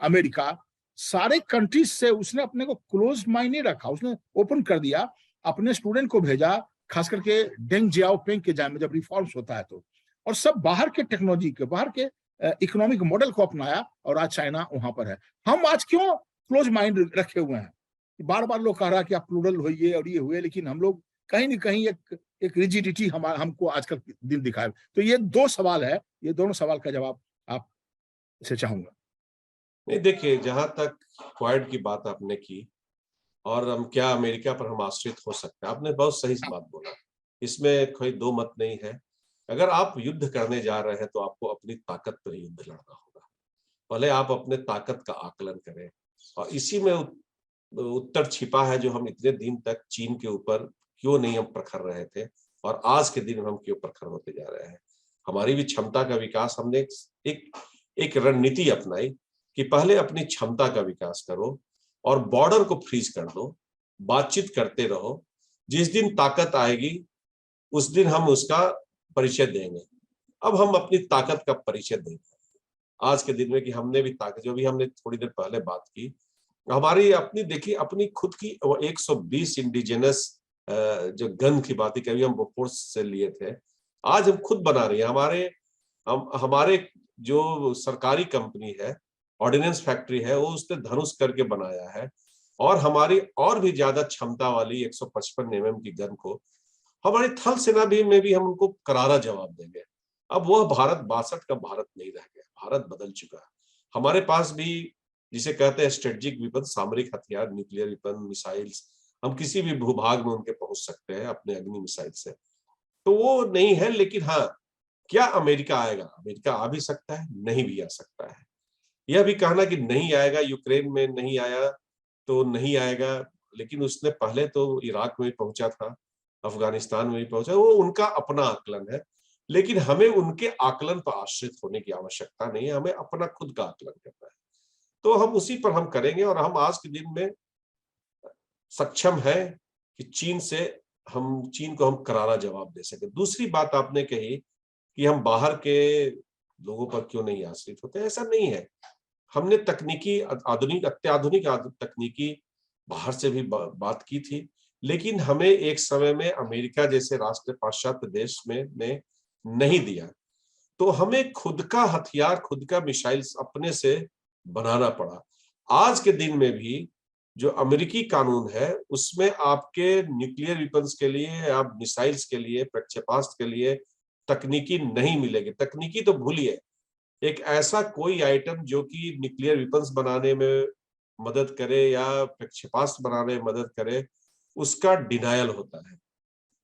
अमेरिका, सारे कंट्रीज से उसने अपने को क्लोज माइंड नहीं रखा, उसने ओपन कर दिया, अपने स्टूडेंट को भेजा, खास करके डेंग जियाओपिंग के जाए में जब रिफॉर्म्स होता है तो, और सब बाहर के टेक्नोलॉजी के, बाहर के इकोनॉमिक मॉडल को अपनाया, और आज चाइना वहां पर है। हम आज क्यों क्लोज माइंड रखे हुए हैं? बार बार लोग कह रहा है कि आप प्लूरल होइए और ये हुए, लेकिन हम लोग कहीं ना कहीं एक रिजिडिटी हमको आजकल दिन दिखाए। तो ये 2 सवाल है, ये दोनों सवाल का जवाब आप से चाहूंगा। नहीं, देखिए, जहां तक क्वाड की बात आपने की और हम क्या अमेरिका पर हम आश्रित हो सकते हैं, आपने बहुत सही बात बोला, इसमें कोई दो मत नहीं है। अगर आप युद्ध करने जा रहे हैं तो आपको अपनी ताकत पर युद्ध लड़ना होगा। पहले आप अपने ताकत का आकलन करें, और इसी में उत्तर छिपा है जो हम इतने दिन तक चीन के ऊपर क्यों नहीं हम प्रखर रहे थे, और आज के दिन हम क्यों प्रखर होते जा रहे हैं। हमारी भी क्षमता का विकास, हमने एक रणनीति अपनाई कि पहले अपनी क्षमता का विकास करो और बॉर्डर को फ्रीज कर दो, बातचीत करते रहो, जिस दिन ताकत आएगी उस दिन हम उसका परिचय देंगे। अब हम अपनी ताकत का परिचय देंगे आज के दिन में, कि हमने भी ताकत, जो भी हमने थोड़ी देर पहले बात की, हमारी अपनी, देखिए, अपनी खुद की 120 इंडिजिनस जो गन की बात कभी हम बोफोर्स से लिए थे, आज हम खुद बना रहे हैं। हमारे जो सरकारी कंपनी है, ऑर्डिनेंस फैक्ट्री है, वो उसने धनुष करके बनाया है, और हमारी और भी ज्यादा क्षमता वाली 155 mm की गन को हमारी थल सेना में भी हम उनको करारा जवाब देंगे। अब वह भारत 62 का भारत नहीं रह गया, भारत बदल चुका है। हमारे पास भी, जिसे कहते हैं स्ट्रेटेजिक वेपन, सामरिक हथियार, न्यूक्लियर वेपन, मिसाइल्स, हम किसी भी भूभाग में उनके पहुंच सकते हैं अपने अग्नि मिसाइल से। तो वो नहीं है, लेकिन हाँ, क्या अमेरिका आएगा? अमेरिका आ भी सकता है, नहीं भी आ सकता है। यह भी कहना कि नहीं आएगा, यूक्रेन में नहीं आया तो नहीं आएगा, लेकिन उसने पहले तो इराक में भी पहुंचा था, अफगानिस्तान में भी पहुंचा, वो उनका अपना आकलन है। लेकिन हमें उनके आकलन पर आश्रित होने की आवश्यकता नहीं है, हमें अपना खुद का आकलन करना है। तो हम उसी पर हम करेंगे, और हम आज के दिन में सक्षम है कि चीन से हम चीन को हम करारा जवाब दे सके। दूसरी बात आपने कही कि हम बाहर के लोगों पर क्यों नहीं आश्रित होते, ऐसा नहीं है। हमने तकनीकी आधुनिक अत्याधुनिक तकनीकी बाहर से भी बात की थी, लेकिन हमें एक समय में अमेरिका जैसे राष्ट्र पाश्चात्य देश में ने नहीं दिया। तो हमें खुद का हथियार, खुद का मिसाइल्स अपने से बनाना पड़ा। आज के दिन में भी जो अमेरिकी कानून है उसमें आपके न्यूक्लियर वेपन्स के लिए, आप मिसाइल्स के लिए, प्रक्षेपास्त्र के लिए तकनीकी नहीं मिलेगी। तकनीकी तो भूलिए, एक ऐसा कोई आइटम जो कि न्यूक्लियर वेपन्स बनाने में मदद करे या प्रक्षेपास्त्र बनाने में मदद करे, उसका डिनायल होता है।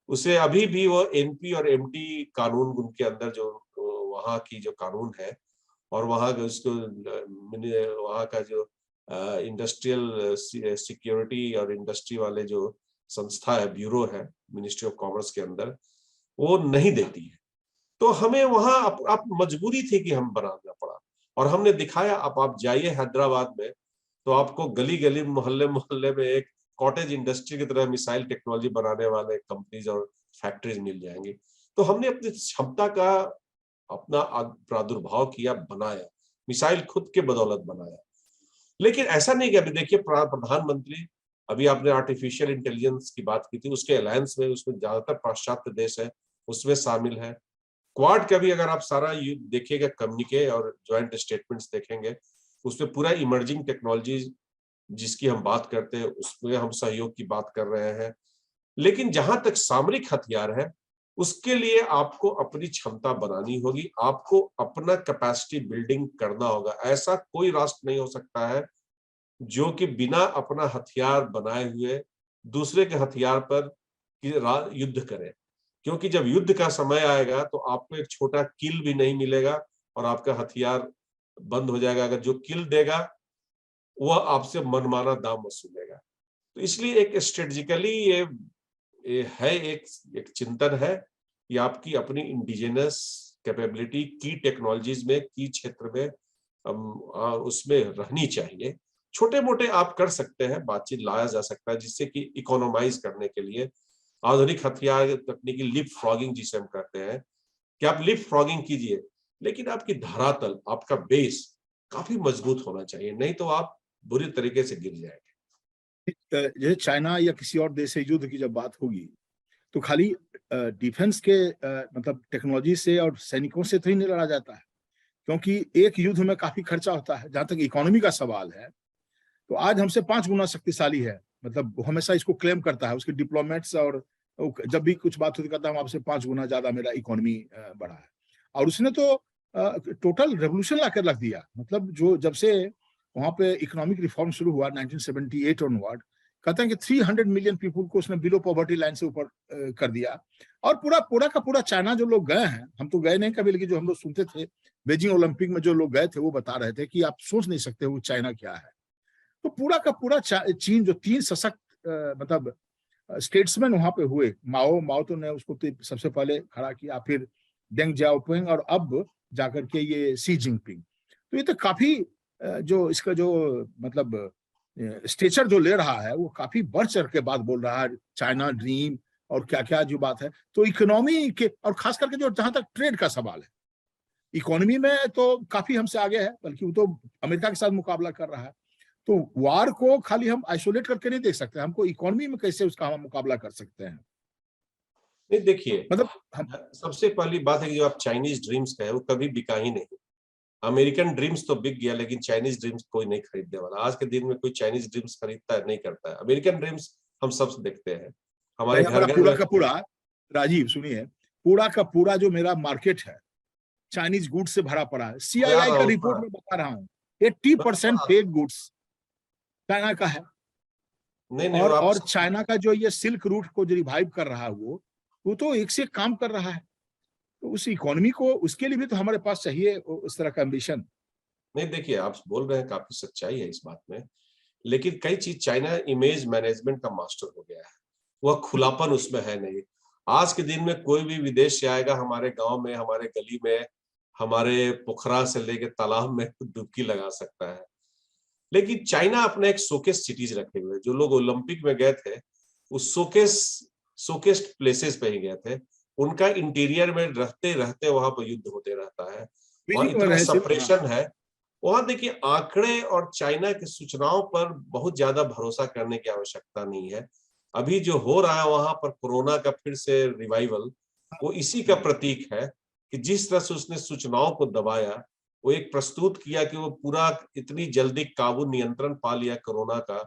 उसे अभी भी वो एनपी और एमटी कानून उनके अंदर जो वहाँ की जो कानून है और वहाँ का उसको वहाँ का जो इंडस्ट्रियल सिक्योरिटी और इंडस्ट्री वाले जो संस्था है, ब्यूरो है मिनिस्ट्री ऑफ कॉमर्स के अंदर, वो नहीं देती है। तो हमें वहां आप मजबूरी थी कि हम बनाना पड़ा और हमने दिखाया। आप जाइए हैदराबाद में तो आपको गली गली, मोहल्ले मोहल्ले में एक कॉटेज इंडस्ट्री की तरह मिसाइल टेक्नोलॉजी बनाने वाले कंपनीज और फैक्ट्रीज मिल जाएंगी। तो हमने अपनी क्षमता का अपना प्रादुर्भाव किया, बनाया, मिसाइल खुद के बदौलत बनाया। लेकिन ऐसा नहीं कि अभी देखिए प्रधानमंत्री, अभी आपने आर्टिफिशियल इंटेलिजेंस की बात की थी, उसके अलायंस में उसमें ज्यादातर पाश्चात्य देश है, उसमें शामिल है। क्वाड का भी अगर आप सारा देखिएगा कम्युनिके और ज्वाइंट स्टेटमेंट्स देखेंगे, उसमें पूरा इमर्जिंग टेक्नोलॉजी जिसकी हम बात करते हैं उसमें हम सहयोग की बात कर रहे हैं। लेकिन जहां तक सामरिक हथियार है, उसके लिए आपको अपनी क्षमता बनानी होगी, आपको अपना कैपेसिटी बिल्डिंग करना होगा। ऐसा कोई राष्ट्र नहीं हो सकता है जो कि बिना अपना हथियार बनाए हुए दूसरे के हथियार पर युद्ध करे। क्योंकि जब युद्ध का समय आएगा तो आपको एक छोटा किल भी नहीं मिलेगा और आपका हथियार बंद हो जाएगा। अगर जो किल देगा वह आपसे मनमाना दाम वसूलेगा। तो इसलिए एक स्ट्रेटेजिकली ये है, एक चिंतन है कि आपकी अपनी इंडिजिनस कैपेबिलिटी की टेक्नोलॉजीज में, की क्षेत्र में उसमें रहनी चाहिए। छोटे मोटे आप कर सकते हैं, बातचीत लाया जा सकता है जिससे कि इकोनोमाइज करने के लिए आधुनिक हथियार तकनीकी लिप फ्रॉगिंग जिसे हम कहते हैं कि आप लिप फ्रॉगिंग कीजिए, लेकिन आपकी धरातल, आपका बेस काफी मजबूत होना चाहिए, नहीं तो आप बुरी तरीके से गिर जाएंगे। जैसे चाइना या किसी और देश से युद्ध की जब बात होगी तो खाली डिफेंस के मतलब टेक्नोलॉजी से और सैनिकों से तो ही नहीं लड़ा जाता है, क्योंकि एक युद्ध में काफी खर्चा होता है। जहां तक इकोनॉमी का सवाल है तो आज हमसे 5 गुना शक्तिशाली है, मतलब वो हमेशा इसको क्लेम करता है, उसके डिप्लोमेट्स, और जब भी कुछ बात होती कहता है आपसे 5 गुना ज्यादा मेरा इकोनॉमी बढ़ा है। और उसने तो टोटल रेवोल्यूशन लाकर रख दिया। मतलब जो जब से वहां पे इकोनॉमिक रिफॉर्म शुरू हुआ 1978 ऑनवर्ड, कहते हैं कि 300 मिलियन पीपल को उसने बिलो पॉवर्टी लाइन से ऊपर कर दिया। और पूरा पूरा का पूरा चाइना जो लोग गए हैं, हम तो गए नहीं कभी, लेकिन जो हम लोग सुनते थे बीजिंग ओलंपिक में जो लोग गए थे वो बता रहे थे कि आप सोच नहीं सकते वो चाइना क्या है। तो पूरा का पूरा चीन जो 3 सशक्त मतलब स्टेट्समैन वहां पे हुए, माओ तो ने उसको तो सबसे पहले खड़ा किया, फिर डेंग जियाओपिंग, और अब जाकर के ये शी जिनपिंग। तो ये तो काफी जो इसका जो मतलब स्टेचर जो ले रहा है वो काफी बढ़ चढ़ के बात बोल रहा है, चाइना ड्रीम और क्या क्या जो बात है। तो इकोनॉमी के, और खास करके जो जहां तक ट्रेड का सवाल है, इकोनॉमी में तो काफी हमसे आगे है, बल्कि वो तो अमेरिका के साथ मुकाबला कर रहा है। तो वार को खाली हम आइसोलेट करके नहीं देख सकते, हमको इकोनॉमी में कैसे उसका हम मुकाबला कर सकते हैं। नहीं देखिए, मतलब हम सबसे पहली बात है कि जो आप चाइनीज ड्रीम्स का है वो कभी बिका ही नहीं। अमेरिकन ड्रीम्स तो बिक गया, लेकिन चाइनीज ड्रीम्स कोई नहीं खरीदने वाला। आज के दिन में कोई चाइनीज ड्रीम्स खरीदता है, नहीं करता है। अमेरिकन ड्रीम्स हम सब देखते हैं, हमारे घर हमारा घर पूरा में। का पूरा, राजीव सुनिए, पूरा का पूरा जो मेरा मार्केट है चाइनीज गुड्स से भरा पड़ा है। तैयार सीआईआई का रहो रिपोर्ट ना, में बता रहा हूँ 80% फेक गुड्स चाइना का है। नहीं नहीं वो आप और चाइना का जो ये सिल्क रूट को जो रिवाइव कर रहा है वो तो एक से एक काम कर रहा है। तो उस इकोनॉमी को, उसके लिए भी तो हमारे पास चाहिए उस तरह का एम्बिशन। नहीं देखिए, आप बोल रहे हैं, काफी सच्चाई है इस बात में, लेकिन कई चीज चाइना इमेज मैनेजमेंट का मास्टर हो गया है, वह खुलापन उसमें है नहीं। आज के दिन में कोई भी विदेश से आएगा, हमारे गांव में, हमारे गली में, हमारे पोखरा से लेके तालाब में डुबकी लगा सकता है। लेकिन चाइना अपना एक शोकेस सिटीज रखे हुए, जो लोग ओलंपिक में गए थे उस शोकेस शोकेस्ड प्लेसेस पे ही गए थे। उनका इंटीरियर में रहते रहते वहां पर युद्ध होते रहता है, वहां बीजिंग में इतना रहे सिर्फ, हाँ। सप्रेशन है। वहां देखिए आंकड़े और चाइना की सूचनाओं पर बहुत ज्यादा भरोसा करने की आवश्यकता नहीं है। अभी जो हो रहा है वहां पर कोरोना का फिर से रिवाइवल, वो इसी का प्रतीक है कि जिस तरह से उसने सूचनाओं को दबाया, वो एक प्रस्तुत किया कि वो पूरा इतनी जल्दी काबू नियंत्रण पा लिया कोरोना का,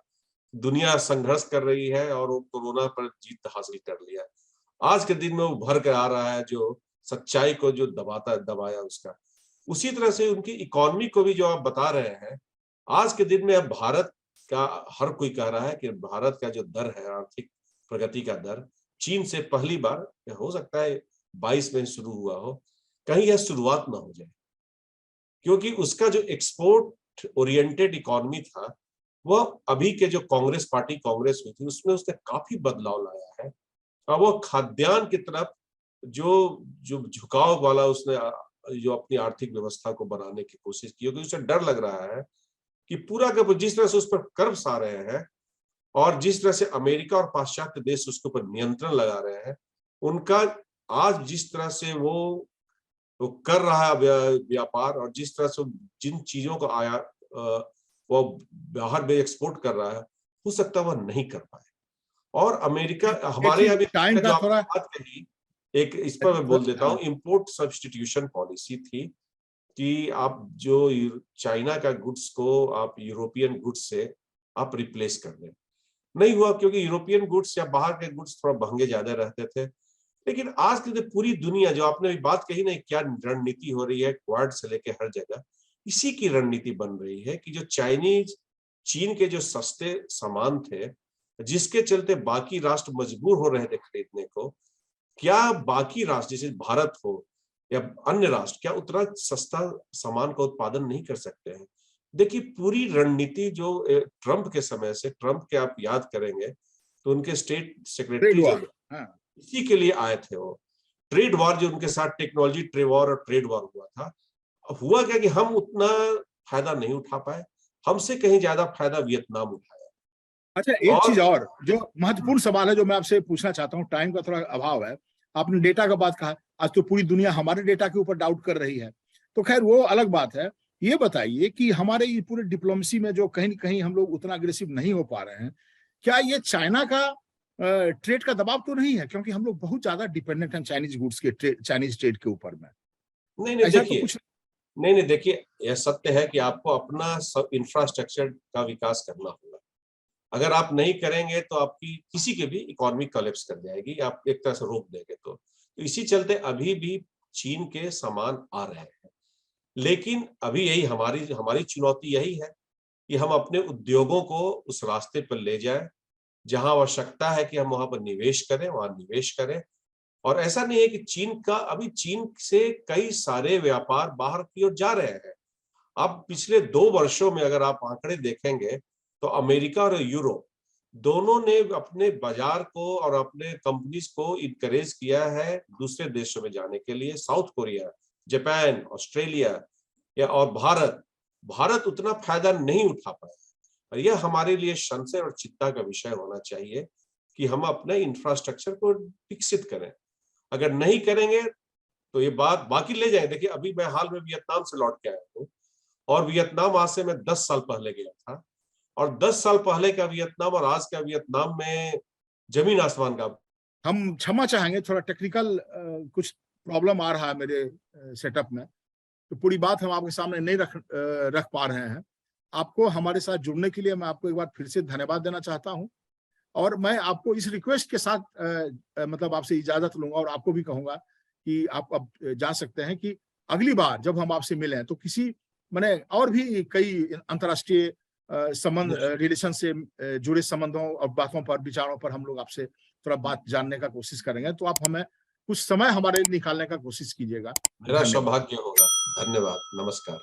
दुनिया संघर्ष कर रही है और वो कोरोना पर जीत हासिल कर लिया। आज के दिन में वो भर कर आ रहा है जो सच्चाई को जो दबाया उसका। उसी तरह से उनकी इकोनॉमी को भी जो आप बता रहे हैं, आज के दिन में अब भारत का हर कोई कह रहा है कि भारत का जो दर है, आर्थिक प्रगति का दर, चीन से पहली बार, हो सकता है 22 में शुरू हुआ हो, कहीं यह शुरुआत ना हो जाए, क्योंकि उसका जो एक्सपोर्ट ओरिएंटेड इकोनॉमी था, वह अभी के जो कांग्रेस हुई थी उसमें उसने काफी बदलाव लाया है। अब वो खाद्यान्न की तरफ जो जो झुकाव वाला उसने जो अपनी आर्थिक व्यवस्था को बनाने की कोशिश की, क्योंकि उसे डर लग रहा है कि पूरा का जिस तरह से उस पर कर्ज आ रहे हैं और जिस तरह से अमेरिका और पाश्चात्य देश उसके ऊपर नियंत्रण लगा रहे हैं, उनका आज जिस तरह से वो कर रहा है व्यापार, और जिस तरह से जिन चीजों को वो बाहर में एक्सपोर्ट कर रहा है, हो सकता है वह नहीं कर पाए। और अमेरिका हमारे यहाँ भी टाइम जो का आपने थोड़ा बात कही, एक इस पर मैं बोल देता हूँ, इम्पोर्ट सब्स्टिट्यूशन पॉलिसी थी कि आप जो चाइना का गुड्स को आप यूरोपियन गुड्स से आप रिप्लेस कर दें। नहीं हुआ, क्योंकि यूरोपियन गुड्स या बाहर के गुड्स थोड़ा महंगे ज्यादा रहते थे। लेकिन आज की पूरी दुनिया, जो आपने बात कही ना, क्या रणनीति हो रही है क्वाड से लेके हर जगह, इसी की रणनीति बन रही है कि जो चीन के जो सस्ते सामान थे, जिसके चलते बाकी राष्ट्र मजबूर हो रहे थे खरीदने को, क्या बाकी राष्ट्र जैसे भारत हो या अन्य राष्ट्र क्या उतना सस्ता सामान का उत्पादन नहीं कर सकते हैं? देखिए पूरी रणनीति जो ट्रंप के समय से, ट्रंप के आप याद करेंगे तो उनके स्टेट सेक्रेटरी जो इसी के लिए आए थे, वो ट्रेड वॉर जो उनके साथ टेक्नोलॉजी ट्रेड वॉर और ट्रेड वॉर हुआ था। हुआ क्या कि हम उतना फायदा नहीं उठा पाए, हमसे कहीं ज्यादा फायदा वियतनाम उठाया। अच्छा, एक चीज और जो महत्वपूर्ण सवाल है जो मैं आपसे पूछना चाहता हूँ, टाइम का थोड़ा अभाव है। आपने डेटा का बात कहा, आज तो पूरी दुनिया हमारे डेटा के ऊपर डाउट कर रही है, तो खैर वो अलग बात है। ये बताइए कि हमारे ये पूरे डिप्लोमेसी में जो कहीं न कहीं हम लोग उतना अग्रेसिव नहीं हो पा रहे हैं, क्या ये चाइना का ट्रेड का दबाव तो नहीं है? क्योंकि हम लोग बहुत ज्यादा डिपेंडेंट हैं चाइनीज गुड्स के चाइनीज ट्रेड के ऊपर में। नहीं ऐसा देखिए, तो कुछ नहीं देखिए, यह सत्य है कि आपको अपना सब इंफ्रास्ट्रक्चर का विकास करना होगा। अगर आप नहीं करेंगे तो आपकी किसी के भी इकोनॉमी कोलैप्स कर जाएगी, आप एक तरह से रोक देंगे तो इसी चलते अभी भी चीन के सामान आ रहे हैं। लेकिन अभी यही हमारी चुनौती यही है कि हम अपने उद्योगों को उस रास्ते पर ले जाएं, जहां आवश्यकता है कि हम वहां पर निवेश करें, वहां निवेश करें। और ऐसा नहीं है कि चीन से कई सारे व्यापार बाहर की ओर जा रहे हैं। अब पिछले 2 वर्षों में अगर आप आंकड़े देखेंगे तो अमेरिका और यूरोप दोनों ने अपने बाजार को और अपने कंपनीज को इनकरेज किया है दूसरे देशों में जाने के लिए। साउथ कोरिया, जापान, ऑस्ट्रेलिया या और भारत उतना फायदा नहीं उठा पाया। और यह हमारे लिए संशय और चिंता का विषय होना चाहिए कि हम अपने इंफ्रास्ट्रक्चर को विकसित करें। अगर नहीं करेंगे तो ये बात बाकी ले जाएंगे। देखिए अभी मैं हाल में वियतनाम से लौट के आया हूँ, और वियतनाम आज से मैं 10 साल पहले गया था, और 10 साल पहले का वियतनाम और आज का वियतनाम में जमीन आसमान का। हम क्षमा चाहेंगे, थोड़ा टेक्निकल कुछ प्रॉब्लम आ रहा है मेरे सेटअप में, तो पूरी बात हम आपके सामने नहीं रख पा रहे हैं। आपको हमारे साथ जुड़ने के लिए मैं आपको एक बार फिर से धन्यवाद देना चाहता हूं, और मैं आपको इस रिक्वेस्ट के साथ मतलब आपसे इजाजत लूंगा, और आपको भी कहूंगा कि आप अब जा सकते हैं कि अगली बार जब हम आपसे मिलें तो किसी मैंने और भी कई अंतर्राष्ट्रीय संबंध रिलेशन से जुड़े संबंधों और बातों पर, विचारों पर हम लोग आपसे थोड़ा बात जानने का कोशिश करेंगे। तो आप हमें कुछ समय हमारे निकालने का कोशिश कीजिएगा। मेरा सौभाग्य होगा। धन्यवाद, नमस्कार।